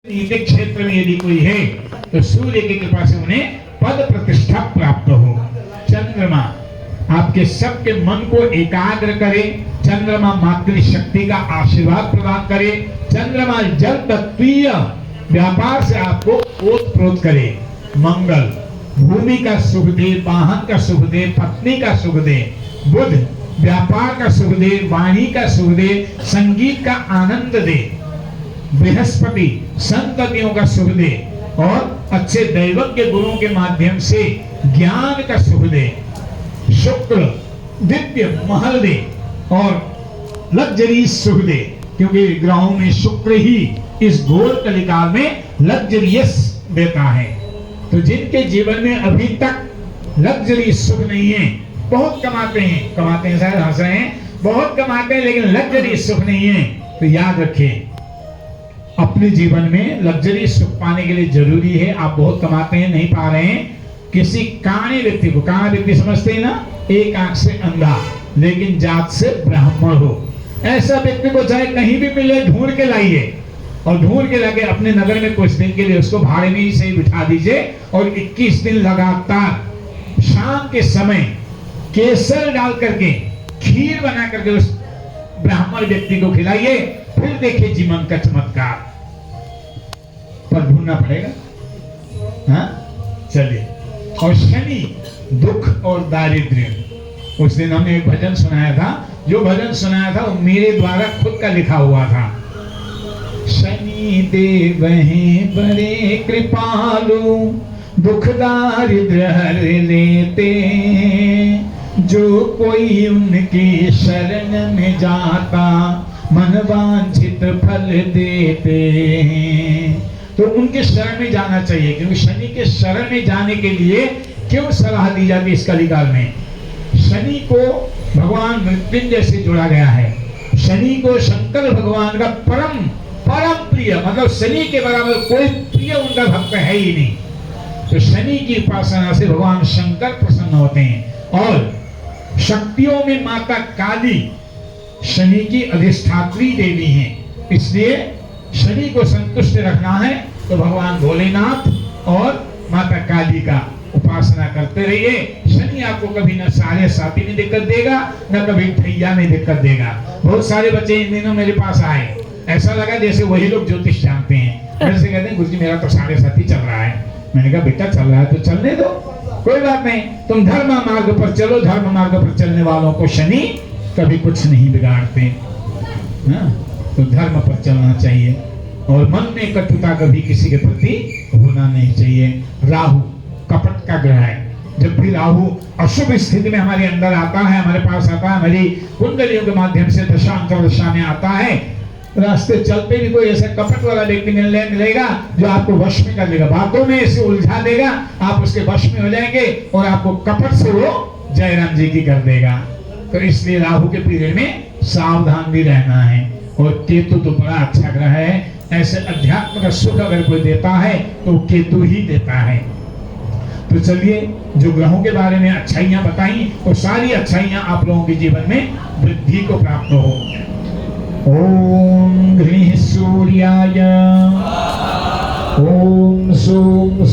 नीतिक क्षेत्र में यदि कोई है तो सूर्य की कृपा से उन्हें पद प्रतिष्ठा प्राप्त हो। चंद्रमा आपके सबके मन को एकाग्र करे, चंद्रमा मातृशक्ति का आशीर्वाद प्रदान करे, चंद्रमा जल तत्वीय व्यापार से आपको ओतप्रोत करे। मंगल भूमि का सुख दे, वाहन का सुख दे, पत्नी का सुख दे। बुध व्यापार का सुख दे, वाणी का सुख दे, संगीत का आनंद दे। बृहस्पति संततियों का सुख दे और अच्छे दैवज्ञ गुरुओं के माध्यम से ज्ञान का सुख दे। शुक्र दिव्य महल दे और लग्जरी सुख दे, क्योंकि ग्रहों में शुक्र ही इस घोर कलिकाल में लग्जरियस देता है। तो जिनके जीवन में अभी तक लग्जरी सुख नहीं है, बहुत कमाते हैं शायद हंस रहे हैं, बहुत कमाते हैं लेकिन लग्जरी सुख नहीं है, तो याद रखें अपने जीवन में लग्जरी सुख पाने के लिए जरूरी है। आप बहुत कमाते हैं, नहीं पा रहे हैं, किसी काणे व्यक्ति को, काणा व्यक्ति समझते हैं ना, एक आंख से अंधा लेकिन जात से ब्राह्मण हो, ऐसा व्यक्ति को चाहे कहीं भी मिले ढूंढ के लाइए और ढूंढ के लाके अपने नगर में कुछ दिन के लिए उसको भाड़े में ही सही बिठा दीजिए और 21 दिन लगातार शाम के समय केसर डाल करके खीर बना करके उस ब्राह्मण व्यक्ति को खिलाइए, फिर देखिए जीवन का चमत्कार। पर ढूंढना पड़ेगा। हाँ चलिए। और शनि दुख और दारिद्र्य, उस दिन हमने एक भजन सुनाया था, जो भजन सुनाया था वो मेरे द्वारा खुद का लिखा हुआ था। शनि देव हैं बड़े कृपालु, दुख दारिद्र्य हर लेते, जो कोई उनकी शरण में जाता मन वांछित फल देते हैं। तो उनके शरण में जाना चाहिए, क्योंकि शनि के शरण में जाने के लिए क्यों सलाह दी जाती है इस कलिकाल में। शनि को भगवान मृत्युंजय से जोड़ा गया है। शनि को शंकर भगवान का परम प्रिय, मतलब शनि के बराबर कोई प्रिय उनका भक्त है ही नहीं। तो शनि की उपासना से भगवान शंकर प्रसन्न होते हैं। और शक्तियों में माता काली शनि की अधिष्ठात्री देवी हैं, इसलिए शनि को संतुष्ट रखना है तो भगवान भोलेनाथ और माता काली का उपासना करते रहिए। शनि आपको कभी न साढ़े साथी में दिक्कत देगा, न कभी ठैया में दिक्कत देगा। बहुत सारे बच्चे इन दिनों मेरे पास आए, ऐसा लगा जैसे वही लोग ज्योतिष जानते हैं। मेरे से कहते हैं गुरुजी मेरा तो साढ़े साथी चल रहा है। मैंने कहा बेटा चल रहा है तो चलने दो, कोई बात नहीं, तुम धर्म मार्ग पर चलो। धर्म मार्ग पर चलने वालों को शनि कभी कुछ नहीं बिगाड़ते। तो धर्म पर चलना चाहिए और मन में कटुता कभी किसी के प्रति होना नहीं चाहिए। राहु कपट का ग्रह है। जब भी राहु अशुभ स्थिति में हमारे अंदर आता है, हमारे पास आता है, हमारी कुंडलियों के माध्यम से दशा में आता है, रास्ते चलते भी कोई ऐसा कपट वाला व्यक्ति मिलेगा जो आपको वश में कर लेगा, बातों में ऐसे उलझा देगा, आप उसके वश में हो जाएंगे और आपको कपट से वो जयराम जी की कर देगा। तो इसलिए राहु के पीरियड में सावधान भी रहना है। और केतु तो बड़ा अच्छा ग्रह है, ऐसे अध्यात्म का सुख अगर कोई देता है तो केतु ही देता है। तो चलिए, जो ग्रहों के बारे में अच्छाइयां बताई, वो सारी अच्छाइयां आप लोगों के जीवन में वृद्धि को प्राप्त हो। ओम गृह सूर्याय ओम सोम